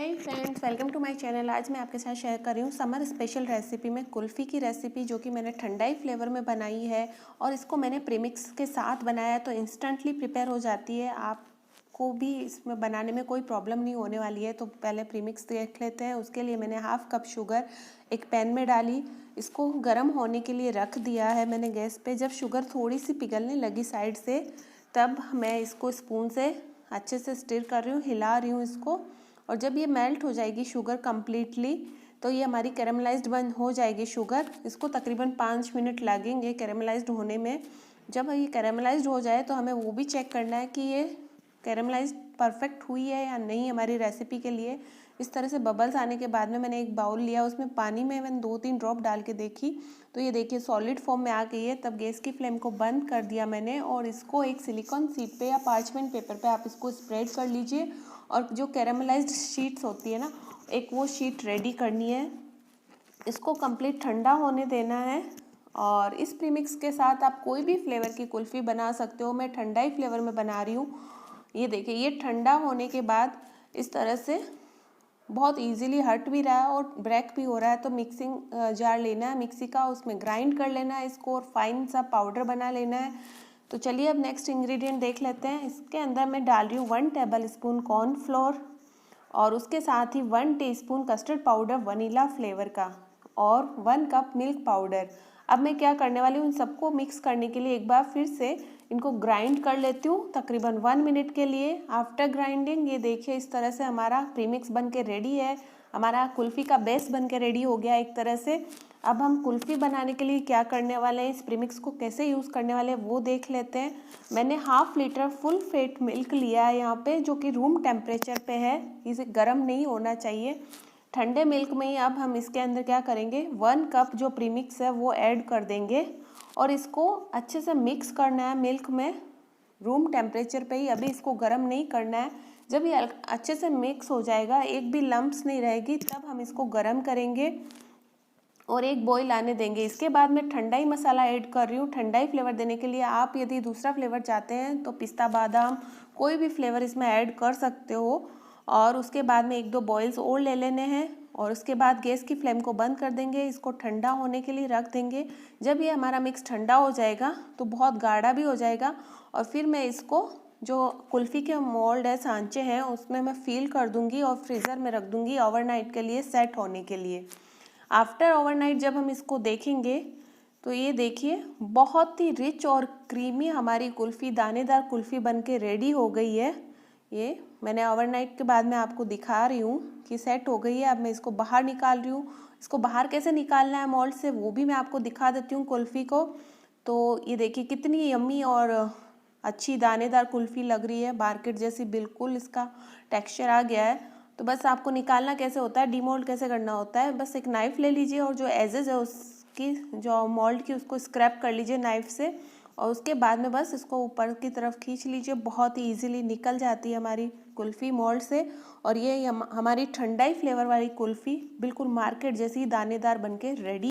Hey friends, welcome to my channel. आज मैं आपके साथ शेयर कर रही हूँ समर स्पेशल रेसिपी में कुल्फ़ी की रेसिपी, जो कि मैंने ठंडाई फ्लेवर में बनाई है। और इसको मैंने प्रीमिक्स के साथ बनाया तो इंस्टेंटली प्रिपेयर हो जाती है। आपको भी इसमें बनाने में कोई प्रॉब्लम नहीं होने वाली है। तो पहले प्रीमिक्स देख लेते हैं। उसके लिए मैंने हाफ़ कप शुगर एक पैन में डाली, इसको गर्म होने के लिए रख दिया है मैंने गैस पे। जब शुगर थोड़ी सी पिघलने लगी साइड से, तब मैं इसको स्पून से अच्छे से स्टिर कर रही हूँ, हिला रही हूँ इसको। और जब ये मेल्ट हो जाएगी शुगर कम्प्लीटली, तो ये हमारी कैरेमलाइज्ड बन हो जाएगी शुगर। इसको तकरीबन 5 मिनट लगेंगे कैरेमलाइज्ड होने में। जब ये कैरेमलाइज्ड हो जाए तो हमें वो भी चेक करना है कि ये कैरेमलाइज्ड परफेक्ट हुई है या नहीं हमारी रेसिपी के लिए। इस तरह से बबल्स आने के बाद में मैंने एक बाउल लिया, उसमें पानी में मैंने 2-3 ड्रॉप डाल के देखी, तो ये देखिए सॉलिड फॉर्म में आ गई है। तब गैस की फ्लेम को बंद कर दिया मैंने और इसको एक सिलिकॉन शीट पे या पार्चमेंट पेपर पे आप इसको स्प्रेड कर लीजिए। और जो कैरेमलाइज्ड शीट्स होती है ना, एक वो शीट रेडी करनी है। इसको कंप्लीट ठंडा होने देना है। और इस प्रीमिक्स के साथ आप कोई भी फ्लेवर की कुल्फ़ी बना सकते हो। मैं ठंडाई फ्लेवर में बना रही हूँ। ये देखिए, ये ठंडा होने के बाद इस तरह से बहुत इजीली हट भी रहा है और ब्रेक भी हो रहा है। तो मिक्सिंग जार लेना है मिक्सी का, उसमें ग्राइंड कर लेना है इसको और फाइन सा पाउडर बना लेना है। तो चलिए अब नेक्स्ट इंग्रेडिएंट देख लेते हैं। इसके अंदर मैं डाल रही हूँ 1 टेबल स्पून कॉर्नफ्लोर और उसके साथ ही 1 teaspoon custard powder vanilla flavour का और 1 कप मिल्क पाउडर। अब मैं क्या करने वाली हूँ, इन सबको मिक्स करने के लिए एक बार फिर से इनको ग्राइंड कर लेती हूँ तकरीबन 1 मिनट के लिए। आफ्टर ग्राइंडिंग ये देखिए इस तरह से हमारा प्रीमिक्स बन के रेडी है। हमारा कुल्फ़ी का बेस बन के रेडी हो गया एक तरह से। अब हम कुल्फ़ी बनाने के लिए क्या करने वाले हैं, इस प्रीमिक्स को कैसे यूज़ करने वाले हैं वो देख लेते हैं। मैंने ½ लीटर फुल फैट मिल्क लिया है यहाँ पे, जो कि रूम टेम्परेचर पे है, इसे गर्म नहीं होना चाहिए। ठंडे मिल्क में ही अब हम इसके अंदर क्या करेंगे, 1 कप जो प्रीमिक्स है वो ऐड कर देंगे और इसको अच्छे से मिक्स करना है मिल्क में, रूम टेम्परेचर पे ही। अभी इसको गर्म नहीं करना है। जब ये अच्छे से मिक्स हो जाएगा, एक भी लम्प्स नहीं रहेगी, तब हम इसको गर्म करेंगे और एक बॉईल आने देंगे। इसके बाद मैं ठंडाई मसाला ऐड कर रही हूँ ठंडाई फ्लेवर देने के लिए। आप यदि दूसरा फ्लेवर चाहते हैं तो पिस्ता बादाम कोई भी फ्लेवर इसमें ऐड कर सकते हो। और उसके बाद में 1-2 बॉइल्स और ले लेने हैं और उसके बाद गैस की फ्लेम को बंद कर देंगे, इसको ठंडा होने के लिए रख देंगे। जब ये हमारा मिक्स ठंडा हो जाएगा तो बहुत गाढ़ा भी हो जाएगा और फिर मैं इसको जो कुल्फ़ी के मोल्ड है, सांचे हैं, उसमें मैं फील कर दूंगी और फ्रीज़र में रख दूंगी ओवरनाइट के लिए, सेट होने के लिए। आफ्टर ओवरनाइट जब हम इसको देखेंगे तो ये देखिए बहुत ही रिच और क्रीमी हमारी कुल्फ़ी, दानेदार कुल्फ़ी बनके रेडी हो गई है। ये मैंने ओवरनाइट के बाद मैं आपको दिखा रही हूँ कि सेट हो गई है। अब मैं इसको बाहर निकाल रही हूँ। इसको बाहर कैसे निकालना है मोल्ड से वो भी मैं आपको दिखा देती हूँ कुल्फ़ी को। तो ये देखिए कितनी यम्मी और अच्छी दानेदार कुल्फ़ी लग रही है, मार्केट जैसी बिल्कुल इसका टेक्सचर आ गया है। तो बस आपको निकालना कैसे होता है, डीमोल्ड कैसे करना होता है, बस एक नाइफ़ ले लीजिए और जो एजेस है उसकी, जो मोल्ड की, उसको स्क्रैप कर लीजिए नाइफ़ से। और उसके बाद में बस इसको ऊपर की तरफ खींच लीजिए। बहुत ही इजीली निकल जाती है हमारी कुल्फ़ी मोल्ड से। और ये हमारी ठंडाई फ्लेवर वाली कुल्फ़ी बिल्कुल मार्केट जैसी दानेदार बनके रेडी।